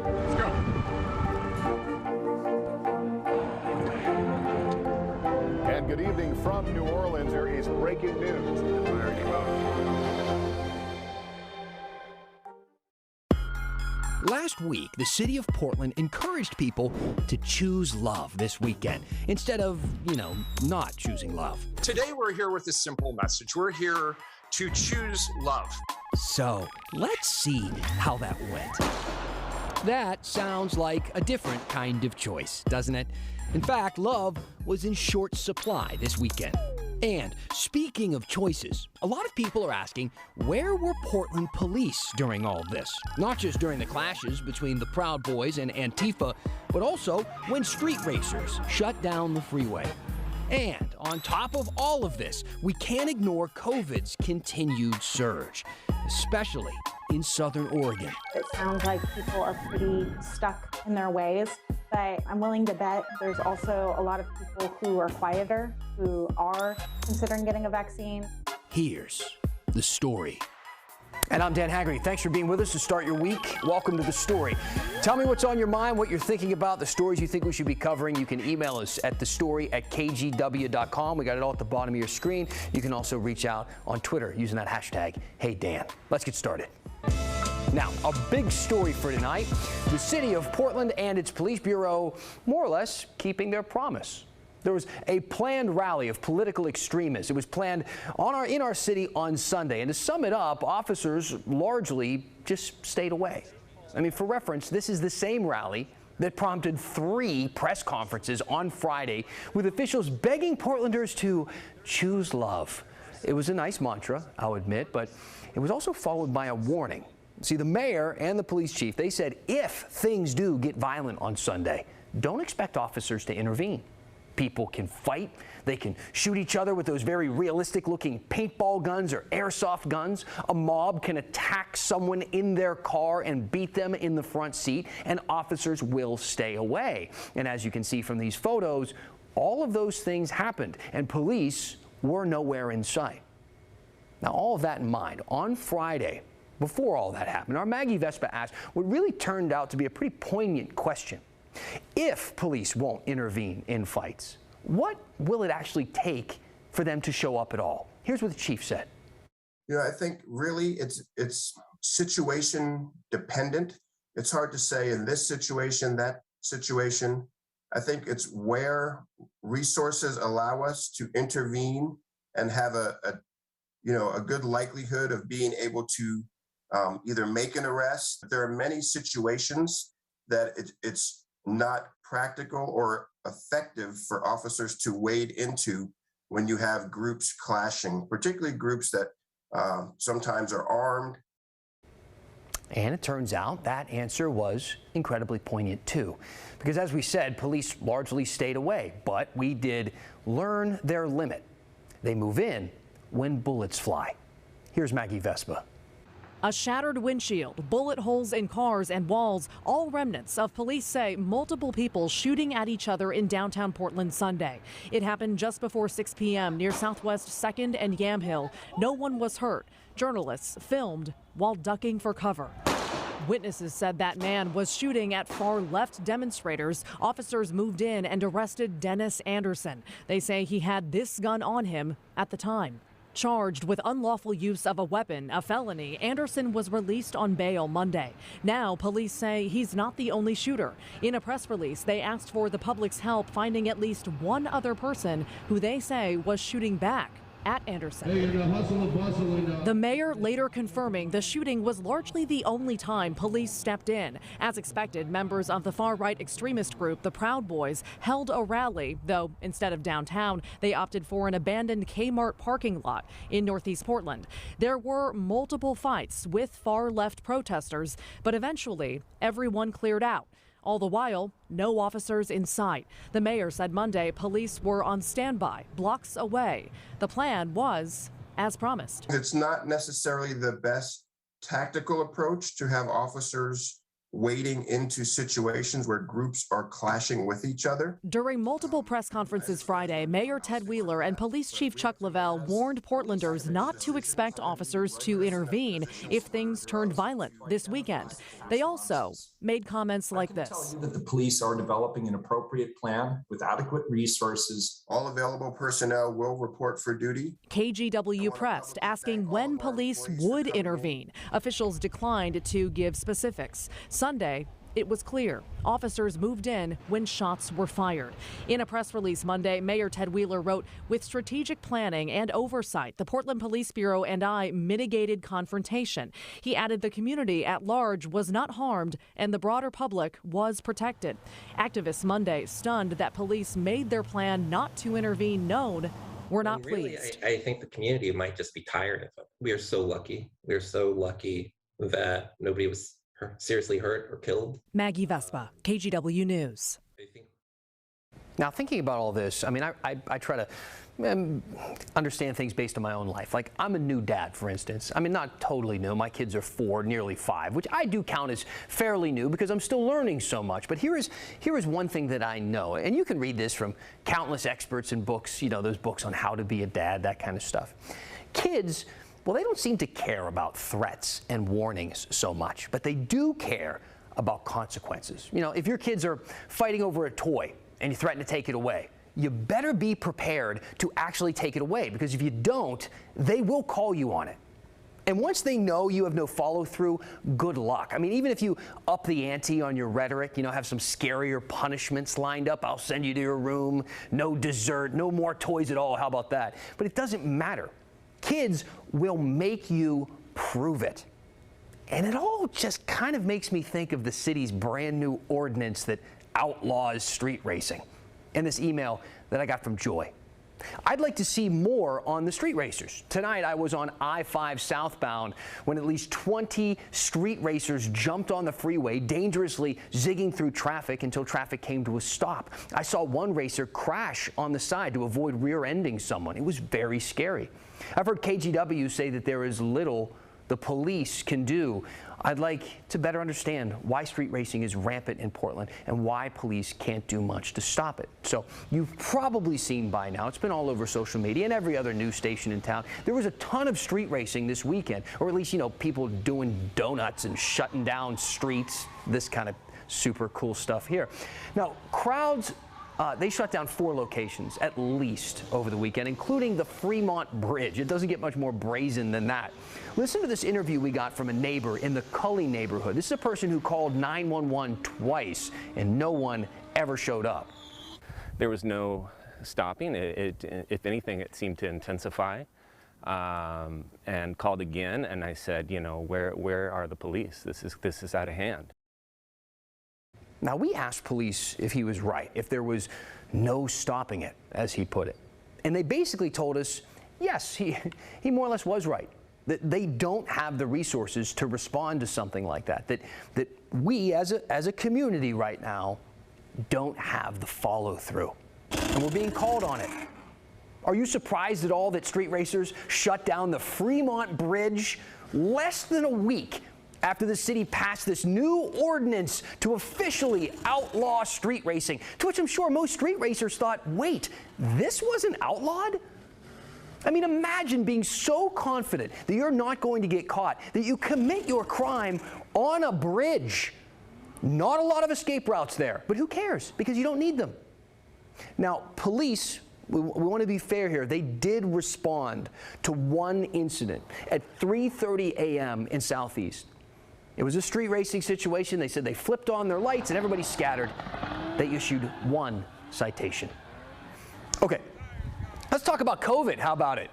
Let's go. And good evening from New Orleans. There is breaking news. Last week, the city of Portland encouraged people to choose love this weekend instead of, not choosing love. Today, we're here with a simple message. We're here to choose love. So, let's see how that went. That sounds like a different kind of choice, doesn't it? In fact, love was in short supply this weekend. And speaking of choices, a lot of people are asking, where were Portland police during all this? Not just during the clashes between the Proud Boys and Antifa, but also when street racers shut down the freeway. And on top of all of this, we can't ignore COVID's continued surge, especially in Southern Oregon. It sounds like people are pretty stuck in their ways, but I'm willing to bet there's also a lot of people who are quieter, who are considering getting a vaccine. Here's the story. And I'm Dan Haggerty. Thanks for being with us to start your week. Welcome to The Story. Tell me what's on your mind, what you're thinking about, the stories you think we should be covering. You can email us at thestory@kgw.com. We got it all at the bottom of your screen. You can also reach out on Twitter using that hashtag, HeyDan. Let's get started. Now, a big story for tonight. The city of Portland and its police bureau more or less keeping their promise. There was a planned rally of political extremists. It was planned in our city on Sunday. And to sum it up, officers largely just stayed away. I mean, for reference, this is the same rally that prompted 3 press conferences on Friday with officials begging Portlanders to choose love. It was a nice mantra, I'll admit, but it was also followed by a warning. See, the mayor and the police chief, they said if things do get violent on Sunday, don't expect officers to intervene. People can fight. They can shoot each other with those very realistic-looking paintball guns or airsoft guns. A mob can attack someone in their car and beat them in the front seat, and officers will stay away. And as you can see from these photos, all of those things happened, and police were nowhere in sight. Now, all of that in mind, on Friday, before all that happened, our Maggie Vespa asked what really turned out to be a pretty poignant question. If police won't intervene in fights, what will it actually take for them to show up at all? Here's what the chief said. I think really it's situation dependent. It's hard to say in this situation, that situation. I think it's where resources allow us to intervene and have a good likelihood of being able to either make an arrest. There are many situations that it's not practical or effective for officers to wade into when you have groups clashing, particularly groups that sometimes are armed. And it turns out that answer was incredibly poignant too, because as we said, police largely stayed away, but we did learn their limit. They move in when bullets fly. Here's Maggie Vespa. A shattered windshield, bullet holes in cars and walls, all remnants of police say multiple people shooting at each other in downtown Portland Sunday. It happened just before 6 p.m. near Southwest 2nd and Yamhill. No one was hurt. Journalists filmed while ducking for cover. Witnesses said that man was shooting at far-left demonstrators. Officers moved in and arrested Dennis Anderson. They say he had this gun on him at the time. Charged with unlawful use of a weapon, a felony, Anderson was released on bail Monday. Now, police say he's not the only shooter. In a press release, they asked for the public's help finding at least one other person who they say was shooting back at Anderson. The mayor later confirming the shooting was largely the only time police stepped in. As expected, members of the far-right extremist group, the Proud Boys, held a rally, though instead of downtown, they opted for an abandoned Kmart parking lot in Northeast Portland. There were multiple fights with far-left protesters, but eventually everyone cleared out. All the while, no officers in sight. The mayor said Monday police were on standby, blocks away. The plan was as promised. It's not necessarily the best tactical approach to have officers wading into situations where groups are clashing with each other. During multiple press conferences Friday, Mayor Ted Wheeler and Police Chief Chuck Lavelle warned Portlanders not to expect officers to intervene if things turned violent this weekend. They also made comments like this. I can tell you that the police are developing an appropriate plan with adequate resources. All available personnel will report for duty. KGW pressed, asking when police would intervene. Officials declined to give specifics. Sunday, it was clear. Officers moved in when shots were fired. In a press release Monday, Mayor Ted Wheeler wrote, "With strategic planning and oversight, the Portland Police Bureau and I mitigated confrontation." He added the community at large was not harmed and the broader public was protected. Activists Monday stunned that police made their plan not to intervene known were not pleased. I think the community might just be tired of it. We are so lucky. We are so lucky that nobody was seriously hurt or killed. Maggie Vespa, KGW News. Now, thinking about all this, I mean, I try to understand things based on my own life. Like, I'm a new dad, for instance. I mean, not totally new. My kids are 4, nearly 5, which I do count as fairly new because I'm still learning so much. But here is one thing that I know, and you can read this from countless experts and books, you know, those books on how to be a dad, that kind of stuff. Kids, well, they don't seem to care about threats and warnings so much, but they do care about consequences. You know, if your kids are fighting over a toy and you threaten to take it away, you better be prepared to actually take it away, because if you don't, they will call you on it. And once they know you have no follow through, good luck. I mean, even if you up the ante on your rhetoric, you know, have some scarier punishments lined up, I'll send you to your room, no dessert, no more toys at all, how about that? But it doesn't matter. Kids will make you prove it. And it all just kind of makes me think of the city's brand new ordinance that outlaws street racing. And this email that I got from Joy. I'd like to see more on the street racers. Tonight I was on I-5 southbound when at least 20 street racers jumped on the freeway, dangerously zigging through traffic until traffic came to a stop. I saw one racer crash on the side to avoid rear-ending someone. It was very scary. I've heard KGW say that there is little the police can do. I'd like to better understand why street racing is rampant in Portland and why police can't do much to stop it. So you've probably seen by now, it's been all over social media and every other news station in town. There was a ton of street racing this weekend, or at least, you know, people doing donuts and shutting down streets, this kind of super cool stuff here. Now, crowds, they shut down 4 locations at least over the weekend, including the Fremont Bridge. It doesn't get much more brazen than that. Listen to this interview we got from a neighbor in the Cully neighborhood. This is a person who called 911 twice and no one ever showed up. There was no stopping. If anything, it seemed to intensify. And called again, and I said, you know, where are the police? This is out of hand. Now, we asked police if he was right, if there was no stopping it, as he put it. And they basically told us, yes, he more or less was right, that they don't have the resources to respond to something like that, that we as a community right now don't have the follow through. And we're being called on it. Are you surprised at all that street racers shut down the Fremont Bridge less than a week after the city passed this new ordinance to officially outlaw street racing, to which I'm sure most street racers thought, wait, this wasn't outlawed? I mean, imagine being so confident that you're not going to get caught, that you commit your crime on a bridge. Not a lot of escape routes there, but who cares? Because you don't need them. Now, police, we want to be fair here, they did respond to one incident at 3:30 a.m. in Southeast. It was a street racing situation. They said they flipped on their lights and everybody scattered. They issued 1 citation. Okay, let's talk about COVID. How about it?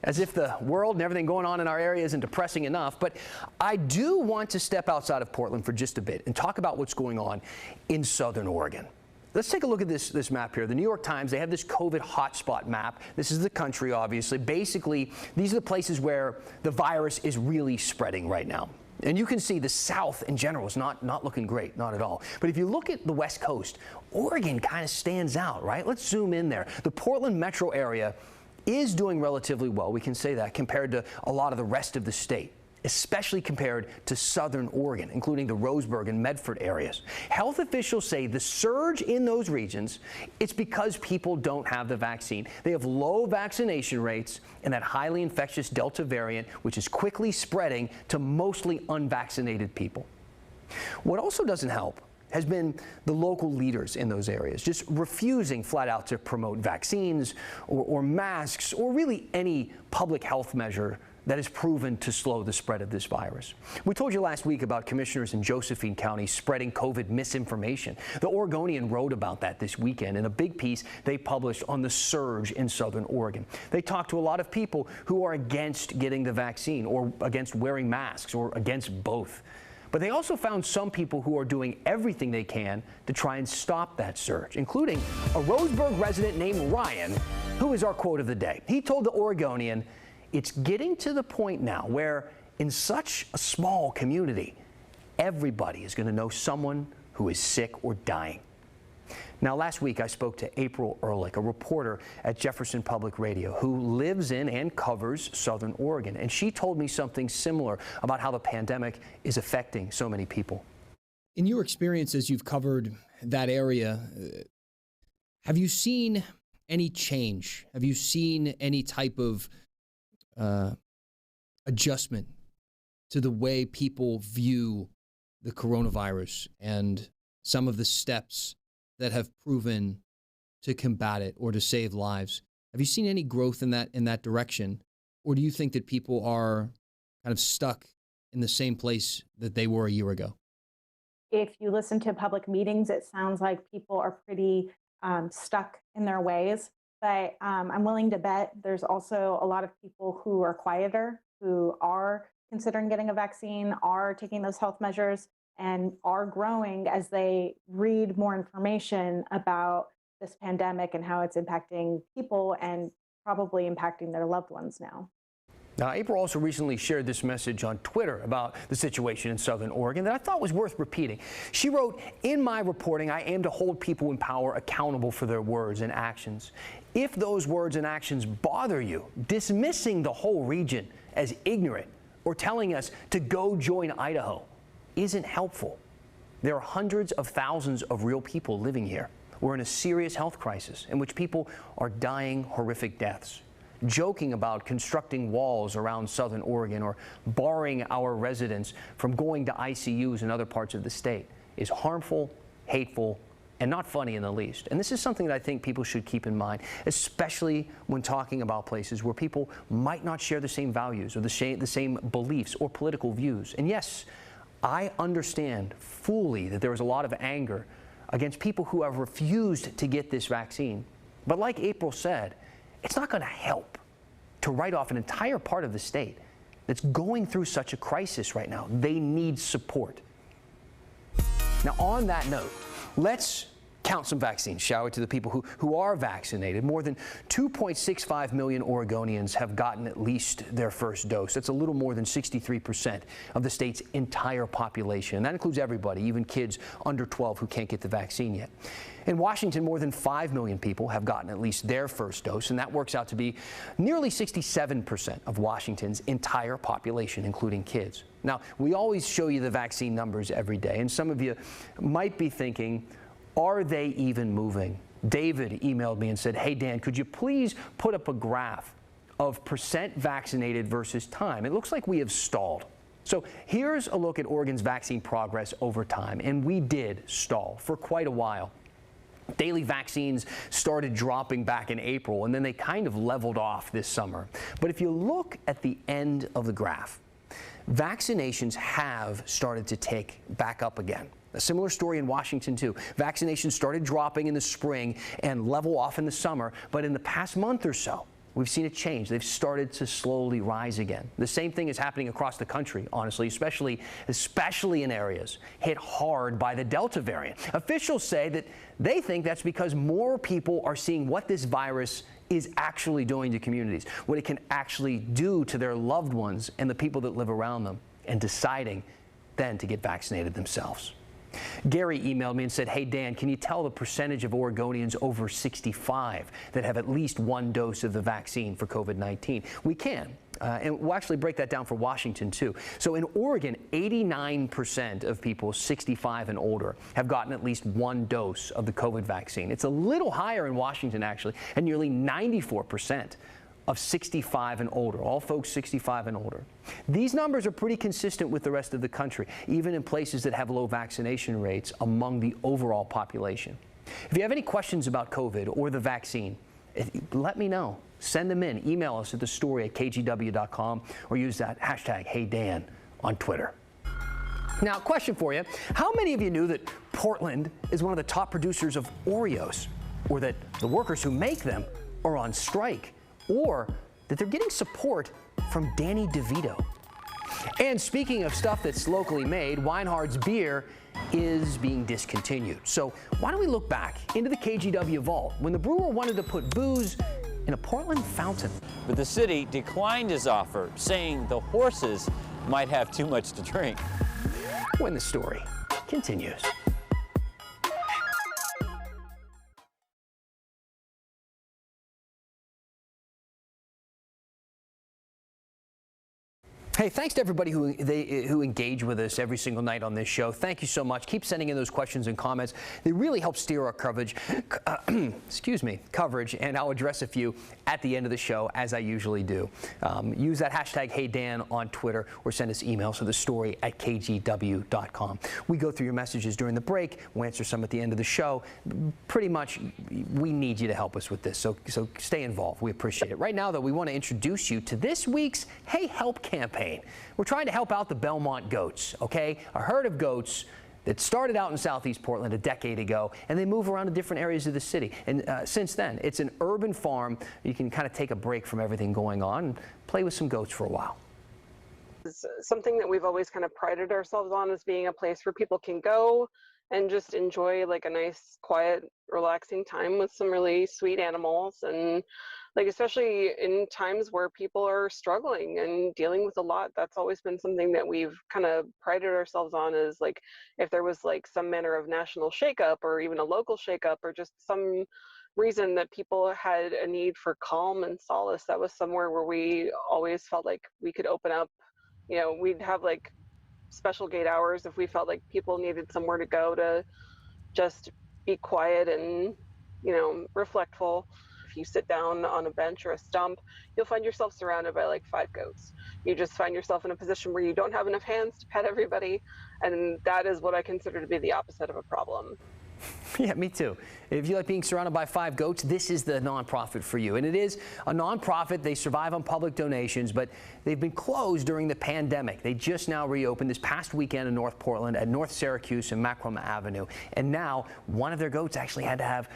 As if the world and everything going on in our area isn't depressing enough. But I do want to step outside of Portland for just a bit and talk about what's going on in Southern Oregon. Let's take a look at this map here. The New York Times, they have this COVID hotspot map. This is the country, obviously. Basically, these are the places where the virus is really spreading right now. And you can see the South in general is not looking great, not at all. But if you look at the West Coast, Oregon kind of stands out, right? Let's zoom in there. The Portland metro area is doing relatively well, we can say that, compared to a lot of the rest of the state. especially compared to southern Oregon, including the Roseburg and Medford areas. Health officials say the surge in those regions, it's because people don't have the vaccine. They have low vaccination rates and that highly infectious Delta variant, which is quickly spreading to mostly unvaccinated people. What also doesn't help has been the local leaders in those areas just refusing flat out to promote vaccines or masks or really any public health measure that is proven to slow the spread of this virus. We told you last week about commissioners in Josephine County spreading COVID misinformation. The Oregonian wrote about that this weekend in a big piece they published on the surge in southern Oregon. They talked to a lot of people who are against getting the vaccine or against wearing masks or against both. But they also found some people who are doing everything they can to try and stop that surge, including a Roseburg resident named Ryan, who is our quote of the day. He told the Oregonian, "It's getting to the point now where in such a small community, everybody is going to know someone who is sick or dying." Now, last week I spoke to April Ehrlich, a reporter at Jefferson Public Radio who lives in and covers southern Oregon, and she told me something similar about how the pandemic is affecting so many people. In your experience as you've covered that area, have you seen any change? Have you seen any type of adjustment to the way people view the coronavirus and some of the steps that have proven to combat it or to save lives? Have you seen any growth in that direction? Or do you think that people are kind of stuck in the same place that they were a year ago? If you listen to public meetings, it sounds like people are pretty stuck in their ways. But I'm willing to bet there's also a lot of people who are quieter, who are considering getting a vaccine, are taking those health measures, and are growing as they read more information about this pandemic and how it's impacting people and probably impacting their loved ones now. Now, April also recently shared this message on Twitter about the situation in southern Oregon that I thought was worth repeating. She wrote, "In my reporting, I aim to hold people in power accountable for their words and actions. If those words and actions bother you, dismissing the whole region as ignorant or telling us to go join Idaho isn't helpful. There are hundreds of thousands of real people living here. We're in a serious health crisis in which people are dying horrific deaths. Joking about constructing walls around southern Oregon or barring our residents from going to ICUs in other parts of the state is harmful, hateful, and not funny in the least. And this is something that I think people should keep in mind, especially when talking about places where people might not share the same values or the same beliefs or political views. And yes, I understand fully that there is a lot of anger against people who have refused to get this vaccine. But like April said, it's not going to help to write off an entire part of the state that's going through such a crisis right now. They need support. Now, on that note, let's count some vaccines, shall we, to the people who are vaccinated. More than 2.65 million Oregonians have gotten at least their first dose. That's a little more than 63% of the state's entire population. And that includes everybody, even kids under 12 who can't get the vaccine yet. In Washington, more than 5 million people have gotten at least their first dose, and that works out to be nearly 67% of Washington's entire population, including kids. Now, we always show you the vaccine numbers every day, and some of you might be thinking, are they even moving? David emailed me and said, "Hey, Dan, could you please put up a graph of percent vaccinated versus time? It looks like we have stalled." So here's a look at Oregon's vaccine progress over time, and we did stall for quite a while. Daily vaccines started dropping back in April, and then they kind of leveled off this summer. But if you look at the end of the graph, vaccinations have started to tick back up again. A similar story in Washington, too. Vaccinations started dropping in the spring and level off in the summer, but in the past month or so, we've seen a change. They've started to slowly rise again. The same thing is happening across the country, honestly, especially in areas hit hard by the Delta variant. Officials say that they think that's because more people are seeing what this virus is actually doing to communities, what it can actually do to their loved ones and the people that live around them, and deciding then to get vaccinated themselves. Gary emailed me and said, "Hey, Dan, can you tell the percentage of Oregonians over 65 that have at least one dose of the vaccine for COVID-19? We can. And we'll actually break that down for Washington, too. So in Oregon, 89% of people 65 and older have gotten at least one dose of the COVID vaccine. It's a little higher in Washington, actually, and nearly 94% of 65 and older, all folks 65 and older. These numbers are pretty consistent with the rest of the country, even in places that have low vaccination rates among the overall population. If you have any questions about COVID or the vaccine, let me know. Send them in. Email us at thestory@kgw.com or use that hashtag HeyDan on Twitter. Now, question for you. How many of you knew that Portland is one of the top producers of Oreos, or that the workers who make them are on strike, or that they're getting support from Danny DeVito? And speaking of stuff that's locally made, Weinhards beer is being discontinued. So why don't we look back into the KGW vault when the brewer wanted to put booze in a Portland fountain? But the city declined his offer, saying the horses might have too much to drink. When the story continues. Hey, thanks to everybody who engage with us every single night on this show. Thank you so much. Keep sending in those questions and comments. They really help steer our coverage, coverage, and I'll address a few at the end of the show, as I usually do. Use that hashtag HeyDan on Twitter or send us emails to thestory@kgw.com. We go through your messages during the break. We'll answer some at the end of the show. Pretty much, we need you to help us with this, so stay involved. We appreciate it. Right now, though, we want to introduce you to this week's Hey Help campaign. We're trying to help out the Belmont goats, okay? A herd of goats that started out in Southeast Portland a decade ago, and they move around to different areas of the city. And since then, it's an urban farm. You can kind of take a break from everything going on and play with some goats for a while. It's something that we've always kind of prided ourselves on as being a place where people can go and just enjoy like a nice, quiet, relaxing time with some really sweet animals. And like, especially in times where people are struggling and dealing with a lot, that's always been something that we've kind of prided ourselves on, is like, if there was like some manner of national shakeup or even a local shakeup or just some reason that people had a need for calm and solace, that was somewhere where we always felt like we could open up. You know, we'd have like special gate hours if we felt like people needed somewhere to go to just be quiet and, you know, reflectful. If you sit down on a bench or a stump, you'll find yourself surrounded by like 5 goats. You just find yourself in a position where you don't have enough hands to pet everybody, and that is what I consider to be the opposite of a problem. Yeah, me too. If you like being surrounded by 5 goats, this is the nonprofit for you. And it is a nonprofit. They survive on public donations, but they've been closed during the pandemic. They just now reopened this past weekend in North Portland at North Syracuse and Macroma Avenue. And now one of their goats actually had to have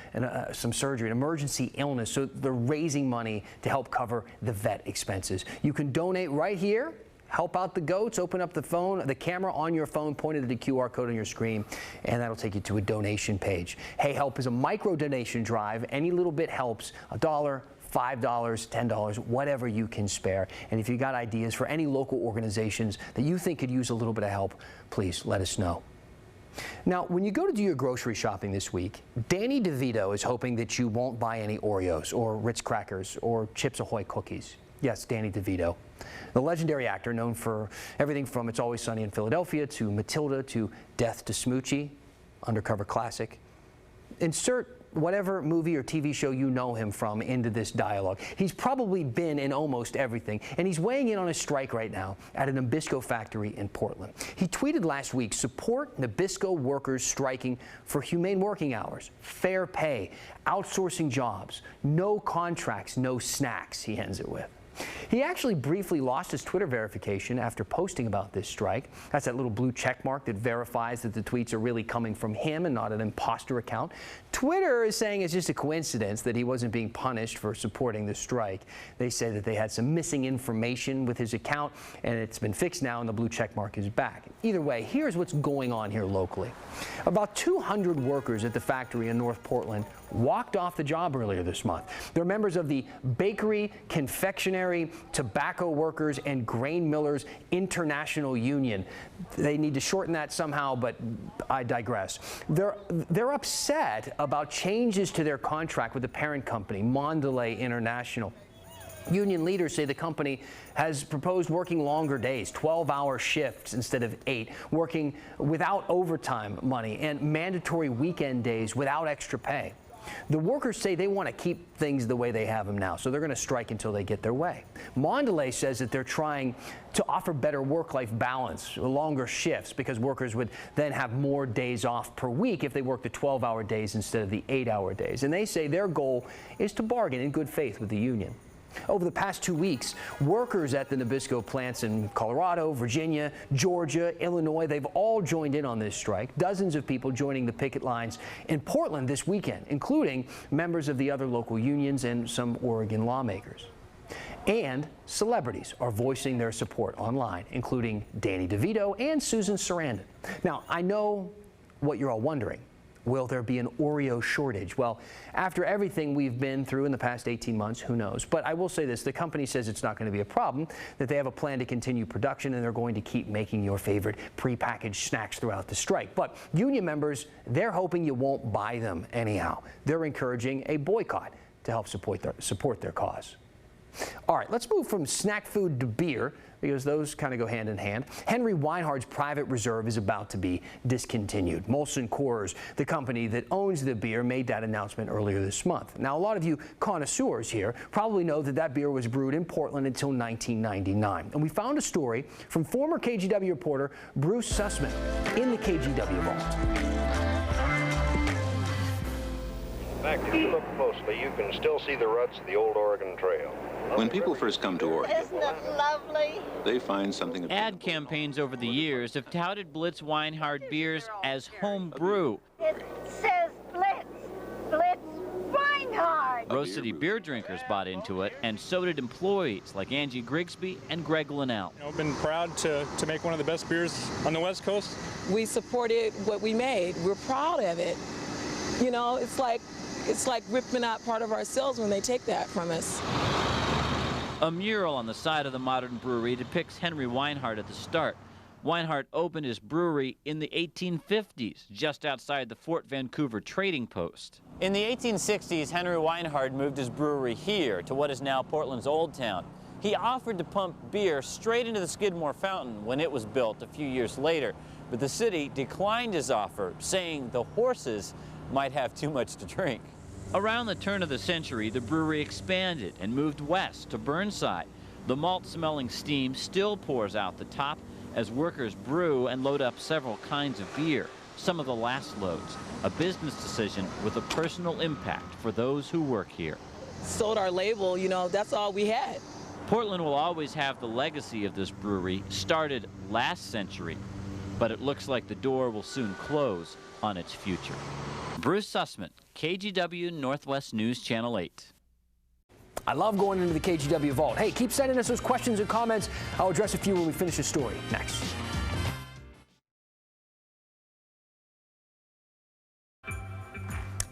some surgery, an emergency illness. So they're raising money to help cover the vet expenses. You can donate right here. Help out the goats. Open up the camera on your phone, pointed at the QR code on your screen, and that'll take you to a donation page. Hey Help is a micro donation drive. Any little bit helps. $1, $5, $10, whatever you can spare. And if you got ideas for any local organizations that you think could use a little bit of help, please let us know. Now, when you go to do your grocery shopping this week, Danny DeVito is hoping that you won't buy any Oreos or Ritz crackers or Chips Ahoy cookies. Yes, Danny DeVito, the legendary actor known for everything from It's Always Sunny in Philadelphia to Matilda to Death to Smoochie, undercover classic. Insert whatever movie or TV show you know him from into this dialogue. He's probably been in almost everything, and he's weighing in on a strike right now at a Nabisco factory in Portland. He tweeted last week, "Support Nabisco workers striking for humane working hours, fair pay, outsourcing jobs, no contracts, no snacks," he ends it with. He actually briefly lost his Twitter verification after posting about this strike. That's that little blue check mark that verifies that the tweets are really coming from him and not an imposter account. Twitter is saying it's just a coincidence that he wasn't being punished for supporting the strike. They say that they had some missing information with his account, and it's been fixed now, and the blue check mark is back. Either way, here's what's going on here locally. About 200 workers at the factory in North Portland walked off the job earlier this month. They're members of the Bakery, Confectionery, Tobacco Workers, and Grain Millers International Union. They need to shorten that somehow, but I digress. They're upset about changes to their contract with the parent company, Mondelez International. Union leaders say the company has proposed working longer days, 12-hour shifts instead of 8, working without overtime money, and mandatory weekend days without extra pay. The workers say they want to keep things the way they have them now, so they're going to strike until they get their way. Mondelez says that they're trying to offer better work-life balance, longer shifts, because workers would then have more days off per week if they worked the 12-hour days instead of the 8-hour days. And they say their goal is to bargain in good faith with the union. Over the past 2 weeks, workers at the Nabisco plants in Colorado, Virginia, Georgia, Illinois, they've all joined in on this strike. Dozens of people joining the picket lines in Portland this weekend, including members of the other local unions and some Oregon lawmakers. And celebrities are voicing their support online, including Danny DeVito and Susan Sarandon. Now, I know what you're all wondering. Will there be an Oreo shortage? Well, after everything we've been through in the past 18 months, who knows? But I will say this, the company says it's not going to be a problem, that they have a plan to continue production and they're going to keep making your favorite prepackaged snacks throughout the strike. But union members, they're hoping you won't buy them anyhow. They're encouraging a boycott to help support their cause. All right, let's move from snack food to beer, because those kind of go hand in hand. Henry Weinhards' Private Reserve is about to be discontinued. Molson Coors, the company that owns the beer, made that announcement earlier this month. Now, a lot of you connoisseurs here probably know that that beer was brewed in Portland until 1999. And we found a story from former KGW reporter Bruce Sussman in the KGW vault. In fact, if you look closely, you can still see the ruts of the old Oregon Trail. When people first come to Oregon, isn't it lovely? They find something. Ad campaigns over the years have touted Blitz Weinhard beers as home brew. It says Blitz Weinhard. Rose City beer drinkers bought into it, and so did employees like Angie Grigsby and Greg Linnell. I've been proud to make one of the best beers on the West Coast. We supported what we made. We're proud of it. You know, it's like ripping out part of ourselves when they take that from us. A mural on the side of the modern brewery depicts Henry Weinhard at the start. Weinhard opened his brewery in the 1850s, just outside the Fort Vancouver trading post. In the 1860s, Henry Weinhard moved his brewery here to what is now Portland's Old Town. He offered to pump beer straight into the Skidmore Fountain when it was built a few years later, but the city declined his offer, saying the horses might have too much to drink. Around the turn of the century, the brewery expanded and moved west to Burnside. The malt-smelling steam still pours out the top as workers brew and load up several kinds of beer, some of the last loads, a business decision with a personal impact for those who work here. Sold our label, you know, that's all we had. Portland will always have the legacy of this brewery, started last century, but it looks like the door will soon close on its future. Bruce Sussman, KGW Northwest News Channel 8. I love going into the KGW vault. Hey, keep sending us those questions and comments. I'll address a few when we finish the story. Next.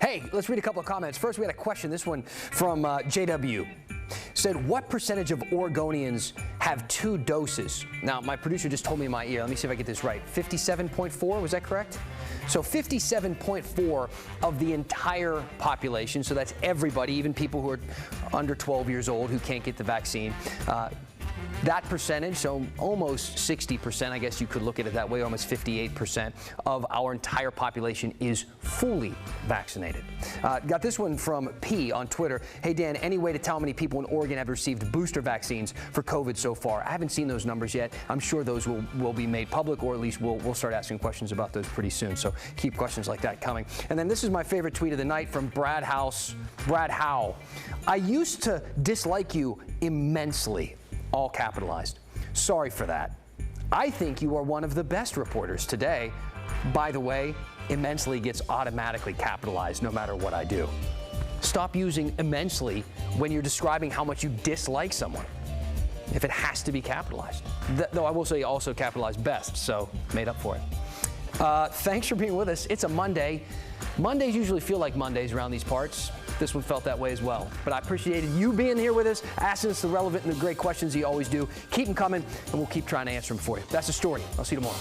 Hey, let's read a couple of comments. First, we had a question. This one from JW. Said, what percentage of Oregonians have 2 doses? Now, my producer just told me in my ear. Let me see if I get this right. 57.4, was that correct? So 57.4 of the entire population, so that's everybody, even people who are under 12 years old who can't get the vaccine. That percentage, so almost 60%, I guess you could look at it that way, almost 58% of our entire population is fully vaccinated. Got this one from P on Twitter. Hey, Dan, any way to tell how many people in Oregon have received booster vaccines for COVID so far? I haven't seen those numbers yet. I'm sure those will be made public, or at least we'll start asking questions about those pretty soon. So keep questions like that coming. And then this is my favorite tweet of the night from Brad Howe. I used to dislike you immensely. All capitalized. Sorry for that. I think you are one of the best reporters today. By the way, immensely gets automatically capitalized no matter what I do. Stop using immensely when you're describing how much you dislike someone, if it has to be capitalized. Though I will say you also capitalized best, so made up for it. Thanks for being with us. It's a Monday. Mondays usually feel like Mondays around these parts. This one felt that way as well. But I appreciated you being here with us, asking us the relevant and the great questions you always do. Keep them coming, and we'll keep trying to answer them for you. That's the story. I'll see you tomorrow.